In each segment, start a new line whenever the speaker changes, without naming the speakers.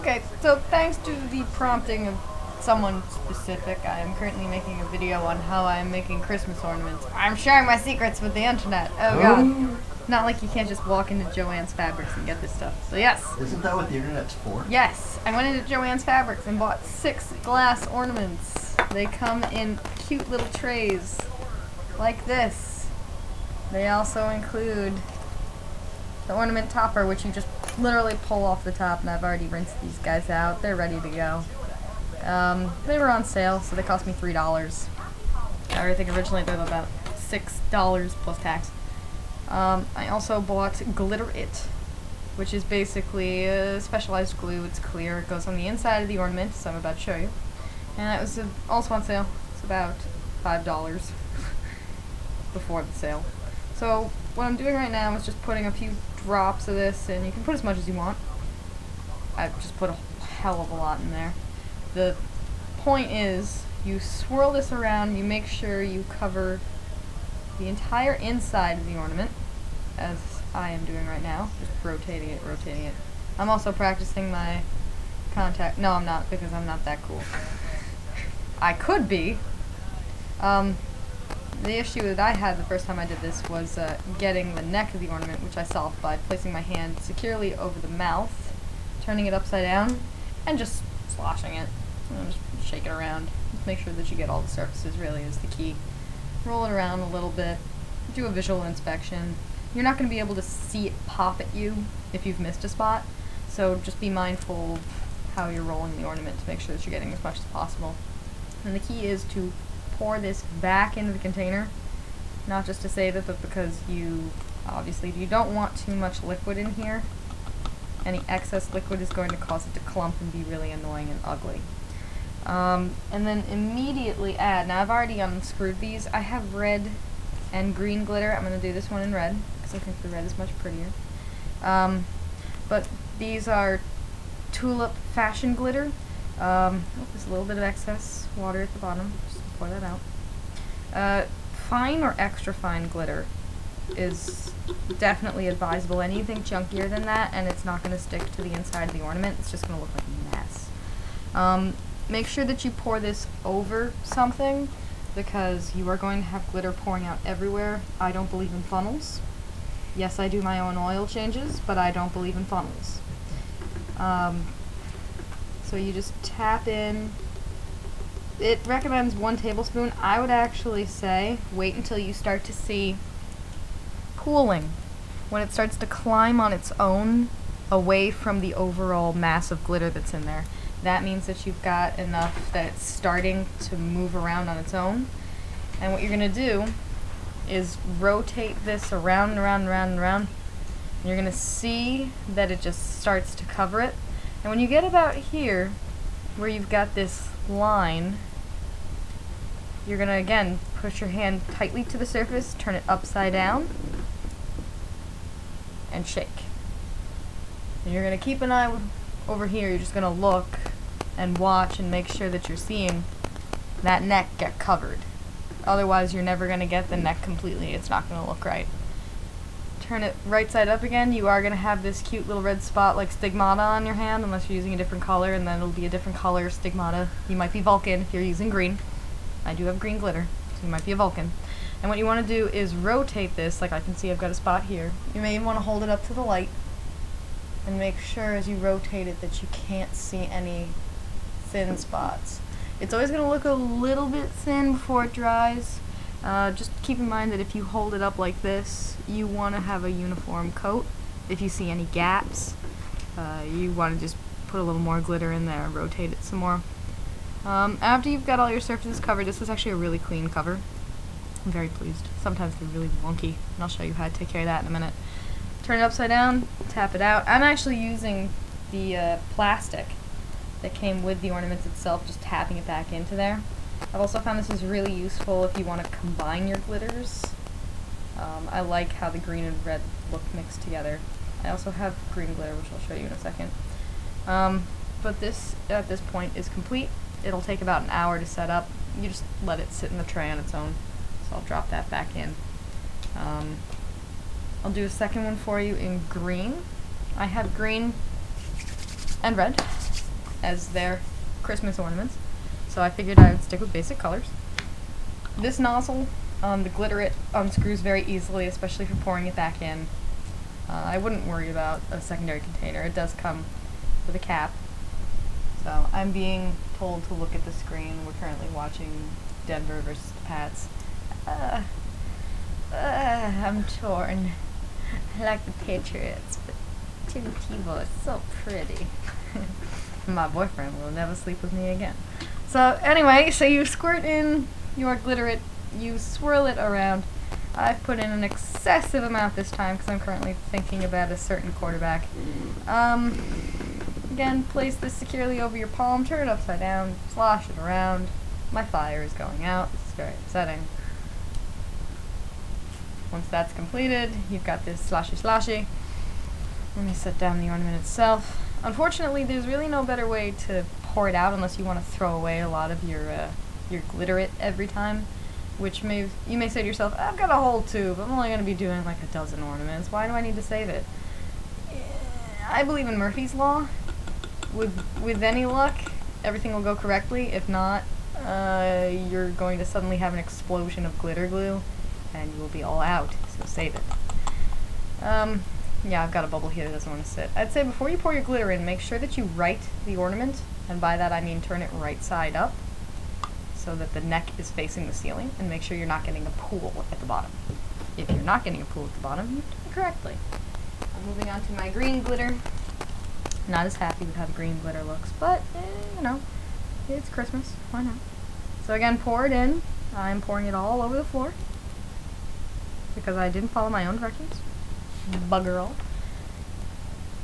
Okay, so thanks to the prompting of someone specific, I am currently making a video on how I am making Christmas ornaments. I'm sharing my secrets with the internet. Oh god. Not like you can't just walk into Joann's Fabrics and get this stuff. So yes.
Isn't that what the internet's for?
Yes. I went into Joann's Fabrics and bought 6 glass ornaments. They come in cute little trays like this. They also include the ornament topper, which you just literally pull off the top, and I've already rinsed these guys out. They're ready to go. They were on sale, so they cost me $3. I think originally they were about $6 plus tax. I also bought Glitter It, which is basically a specialized glue. It's clear. It goes on the inside of the ornament, so I'm about to show you. And it was also on sale. It's about $5 before the sale. So what I'm doing right now is just putting a few drops of this, and you can put as much as you want. I've just put a hell of a lot in there. The point is, you swirl this around, you make sure you cover the entire inside of the ornament, as I am doing right now, just rotating it, rotating it. I'm also practicing my contact. No, I'm not, because I'm not that cool. I could be. The issue that I had the first time I did this was getting the neck of the ornament, which I solved by placing my hand securely over the mouth, turning it upside down, and just sloshing it. And just shake it around. Just make sure that you get all the surfaces, really, is the key. Roll it around a little bit, do a visual inspection. You're not going to be able to see it pop at you if you've missed a spot, so just be mindful of how you're rolling the ornament to make sure that you're getting as much as possible. And the key is to pour this back into the container, not just to save it, but because you don't want too much liquid in here. Any excess liquid is going to cause it to clump and be really annoying and ugly. And then immediately add, now I've already unscrewed these. I have red and green glitter. I'm going to do this one in red, because I think the red is much prettier. But these are Tulip Fashion Glitter. There's a little bit of excess water at the bottom. Just pour that out. Fine or extra fine glitter is definitely advisable. Anything chunkier than that, and it's not going to stick to the inside of the ornament. It's just going to look like a mess. Make sure that you pour this over something, because you are going to have glitter pouring out everywhere. I don't believe in funnels. Yes, I do my own oil changes, but I don't believe in funnels. So you just tap in. It recommends 1 tablespoon. I would actually say wait until you start to see pooling. When it starts to climb on its own away from the overall mass of glitter that's in there. That means that you've got enough that it's starting to move around on its own. And what you're going to do is rotate this around and around and around and around. And you're going to see that it just starts to cover it. And when you get about here, where you've got this line, you're going to, again, push your hand tightly to the surface, turn it upside down, and shake. And you're going to keep an eye over here. You're just going to look and watch and make sure that you're seeing that neck get covered. Otherwise, you're never going to get the neck completely. It's not going to look right. Turn it right side up again. You are going to have this cute little red spot like stigmata on your hand, unless you're using a different color, and then it'll be a different color stigmata. You might be Vulcan if you're using green. I do have green glitter, so you might be a Vulcan. And what you want to do is rotate this, like I can see I've got a spot here. You may even want to hold it up to the light and make sure as you rotate it that you can't see any thin spots. It's always going to look a little bit thin before it dries. Just keep in mind that if you hold it up like this, you want to have a uniform coat. If you see any gaps, you want to just put a little more glitter in there, rotate it some more. After you've got all your surfaces covered, this is actually a really clean cover. I'm very pleased. Sometimes they're really wonky, and I'll show you how to take care of that in a minute. Turn it upside down, tap it out. I'm actually using the plastic that came with the ornaments itself, just tapping it back into there. I've also found this is really useful if you want to combine your glitters. I like how the green and red look mixed together. I also have green glitter, which I'll show you in a second. But this, at this point, is complete. It'll take about an hour to set up. You just let it sit in the tray on its own. So I'll drop that back in. I'll do a second one for you in green. I have green and red. as their Christmas ornaments, so I figured I would stick with basic colors. This nozzle, the glitter, it unscrews very easily, especially for pouring it back in. I wouldn't worry about a secondary container. It does come with a cap. So I'm being told to look at the screen. We're currently watching Denver versus the Pats. I'm torn. I like the Patriots, but Tim Tebow is so pretty. My boyfriend will never sleep with me again. So anyway, so you squirt in your glitter, you swirl it around. I've put in an excessive amount this time because I'm currently thinking about a certain quarterback. Again, place this securely over your palm, turn it upside down, slosh it around. My fire is going out. This is very upsetting. Once that's completed, you've got this sloshy. Let me set down the ornament itself. Unfortunately, there's really no better way to pour it out unless you want to throw away a lot of your glitter every time, which you may say to yourself, I've got a whole tube, I'm only going to be doing like a dozen ornaments, why do I need to save it? I believe in Murphy's Law. With any luck, everything will go correctly. If not, you're going to suddenly have an explosion of glitter glue, and you will be all out, so save it. Yeah, I've got a bubble here that doesn't want to sit. I'd say before you pour your glitter in, make sure that you right the ornament, and by that I mean turn it right side up, so that the neck is facing the ceiling, and make sure you're not getting a pool at the bottom. If you're not getting a pool at the bottom, you've done it correctly. I'm moving on to my green glitter. Not as happy with how the green glitter looks, but, you know, it's Christmas, why not? So again, pour it in. I'm pouring it all over the floor, because I didn't follow my own directions. Bugger all.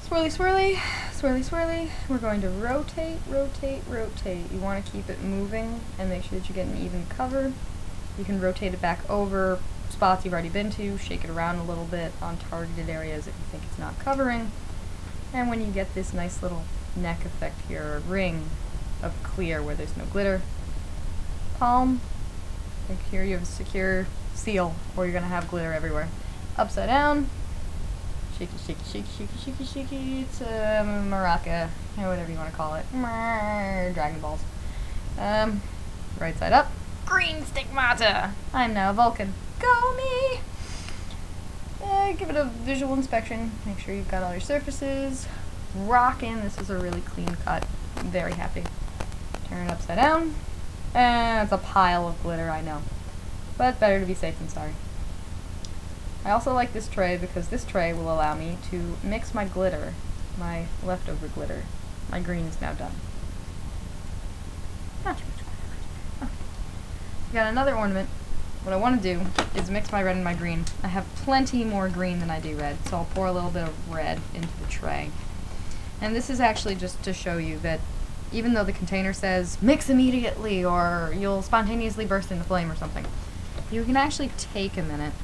Swirly, swirly, swirly, swirly. We're going to rotate, rotate, rotate. You want to keep it moving and make sure that you get an even cover. You can rotate it back over spots you've already been to, shake it around a little bit on targeted areas if you think it's not covering. And when you get this nice little neck effect here, or ring of clear where there's no glitter, palm, make sure you have a secure seal or you're going to have glitter everywhere. Upside down, shaky, shaky, shaky, shaky, shaky, shaky, it's maraca, or whatever you want to call it, Dragon Balls. Right side up, green stigmata, I'm now Vulcan, go me! Give it a visual inspection, make sure you've got all your surfaces, rockin', this is a really clean cut, I'm very happy. Turn it upside down, and it's a pile of glitter, I know, but better to be safe than sorry. I also like this tray because this tray will allow me to mix my glitter, my leftover glitter. My green is now done. Not too much glitter. Okay. I've got another ornament. What I want to do is mix my red and my green. I have plenty more green than I do red, so I'll pour a little bit of red into the tray. And this is actually just to show you that even though the container says mix immediately or you'll spontaneously burst into flame or something, you can actually take a minute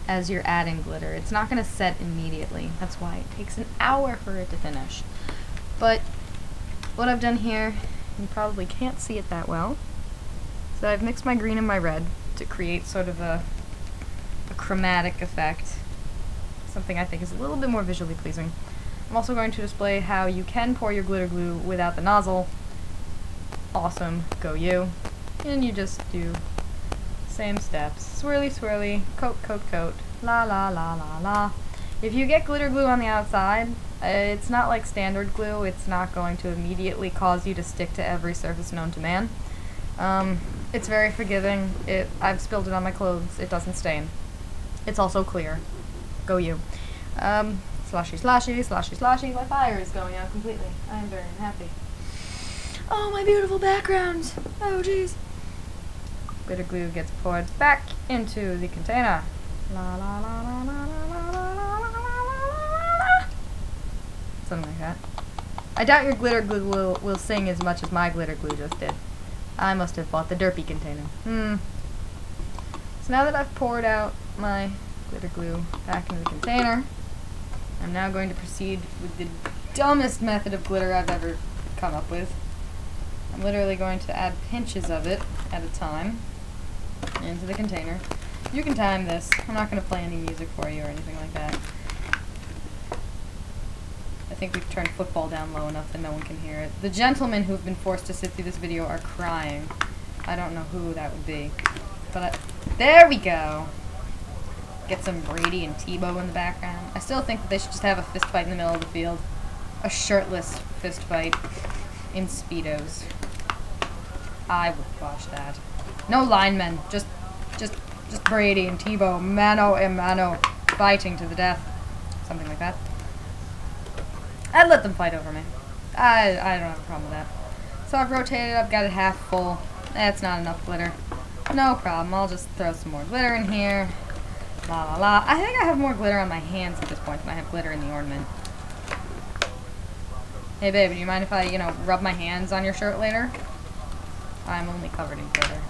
as you're adding glitter. It's not going to set immediately. That's why it takes an hour for it to finish. But what I've done here, you probably can't see it that well, so I've mixed my green and my red to create sort of a chromatic effect, something I think is a little bit more visually pleasing. I'm also going to display how you can pour your glitter glue without the nozzle. Awesome, go you. And you just do same steps. Swirly, swirly, coat, coat, coat, la, la, la, la, la. If you get glitter glue on the outside, it's not like standard glue. It's not going to immediately cause you to stick to every surface known to man. It's very forgiving. I've spilled it on my clothes. It doesn't stain. It's also clear. Go you. Sloshy, sloshy, sloshy, sloshy. My fire is going out completely. I'm very unhappy. Oh, my beautiful background. Oh, jeez. Glitter glue gets poured back into the container. La la la la la la la la la la. Something like that. I doubt your glitter glue will sing as much as my glitter glue just did. I must have bought the derpy container. So now that I've poured out my glitter glue back into the container, I'm now going to proceed with the dumbest method of glitter I've ever come up with. I'm literally going to add pinches of it at a time into the container. You can time this. I'm not going to play any music for you or anything like that. think we've turned football down low enough that no one can hear it. The gentlemen who've been forced to sit through this video are crying. I don't know who that would be. But there we go. Get some Brady and Tebow in the background. I still think that they should just have a fist fight in the middle of the field. A shirtless fist fight in Speedos. I would watch that. No linemen, just Brady and Tebow, mano a mano, fighting to the death. Something like that. I'd let them fight over me. I don't have a problem with that. So I've rotated, I've got it half full. That's not enough glitter. No problem, I'll just throw some more glitter in here. La la la. I think I have more glitter on my hands at this point than I have glitter in the ornament. Hey babe, do you mind if I, you know, rub my hands on your shirt later? I'm only covered in glitter.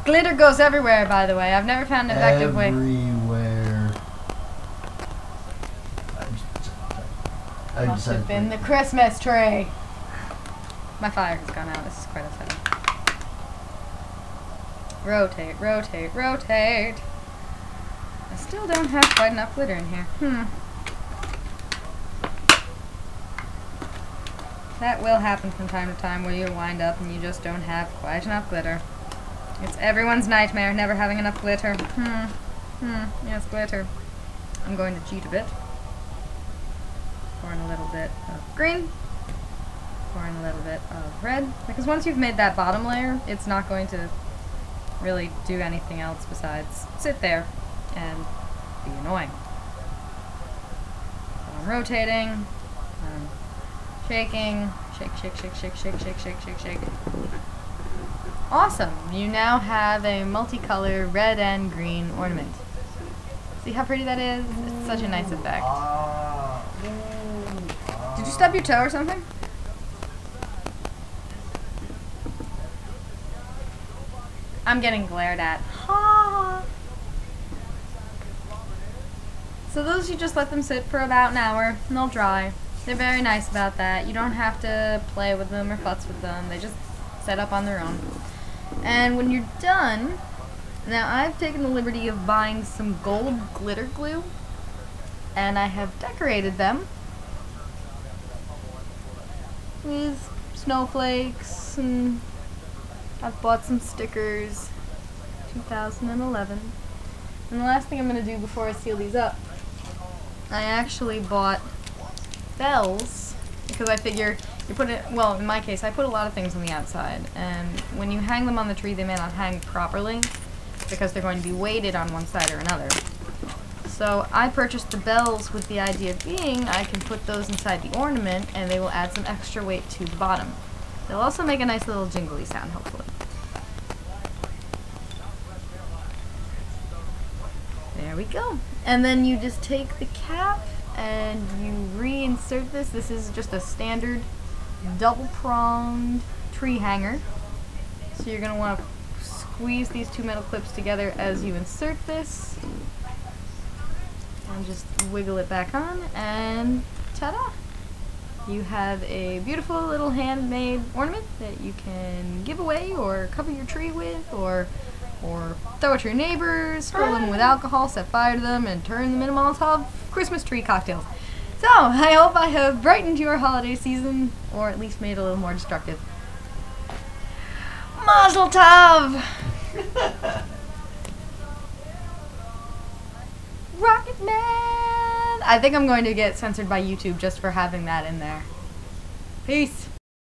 Glitter goes everywhere, by the way. I've never found an effective way.
Everywhere.
Must have been the Christmas tree. My fire has gone out. This is quite upsetting. Rotate, rotate, rotate. I still don't have quite enough glitter in here. That will happen from time to time where you wind up and you just don't have quite enough glitter. It's everyone's nightmare, never having enough glitter. Yes, glitter. I'm going to cheat a bit. Pour in a little bit of green. Pour in a little bit of red. Because once you've made that bottom layer, it's not going to really do anything else besides sit there and be annoying. So I'm rotating. I'm shaking. Shake, shake, shake, shake, shake, shake, shake, shake, shake. Awesome! You now have a multicolor red and green ornament. See how pretty that is? It's such a nice effect. Did you stub your toe or something? I'm getting glared at. Ha! So those, you just let them sit for about an hour and they'll dry. They're very nice about that. You don't have to play with them or futz with them. They just set up on their own. And when you're done, now I've taken the liberty of buying some gold glitter glue, and I have decorated them with snowflakes, and I've bought some stickers. 2011. And the last thing I'm going to do before I seal these up, I actually bought bells, because I figure you put it, well, in my case, I put a lot of things on the outside, and when you hang them on the tree, they may not hang properly, because they're going to be weighted on one side or another. So I purchased the bells with the idea being I can put those inside the ornament, and they will add some extra weight to the bottom. They'll also make a nice little jingly sound, hopefully. There we go. And then you just take the cap and you reinsert this. This is just a standard double-pronged tree hanger. So you're going to want to squeeze these two metal clips together as you insert this. And just wiggle it back on, and ta-da! You have a beautiful little handmade ornament that you can give away or cover your tree with, or throw it to your neighbors, fill them with alcohol, set fire to them, and turn them into Molotov Christmas tree cocktails. So, I hope I have brightened your holiday season, or at least made it a little more destructive. Mazel tov! Rocket Man! I think I'm going to get censored by YouTube just for having that in there. Peace!